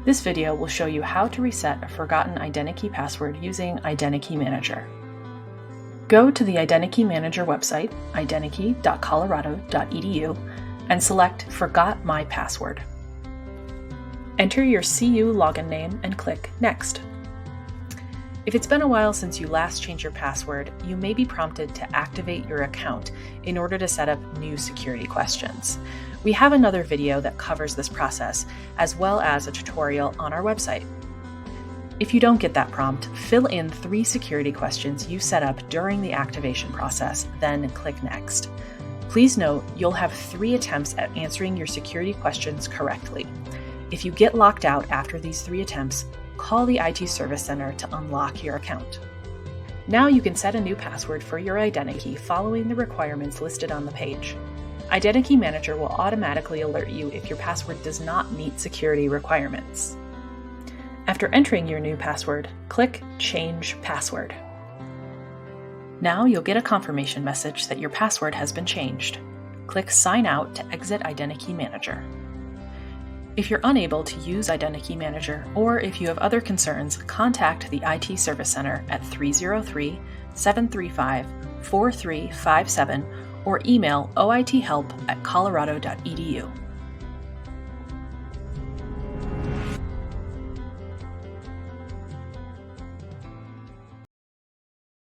This video will show you how to reset a forgotten IdentiKey password using IdentiKey Manager. Go to the IdentiKey Manager website, identikey.colorado.edu, and select Forgot My Password. Enter your CU login name and click Next. If it's been a while since you last changed your password, you may be prompted to activate your account in order to set up new security questions. We have another video that covers this process, as well as a tutorial on our website. If you don't get that prompt, fill in 3 security questions you set up during the activation process, then click Next. Please note, you'll have 3 attempts at answering your security questions correctly. If you get locked out after these 3 attempts, call the IT Service Center to unlock your account. Now you can set a new password for your IdentiKey following the requirements listed on the page. IdentiKey Manager will automatically alert you if your password does not meet security requirements. After entering your new password, click Change Password. Now you'll get a confirmation message that your password has been changed. Click Sign Out to exit IdentiKey Manager. If you're unable to use IdentiKey Manager, or if you have other concerns, contact the IT Service Center at 303-735-4357 or email oithelp@colorado.edu.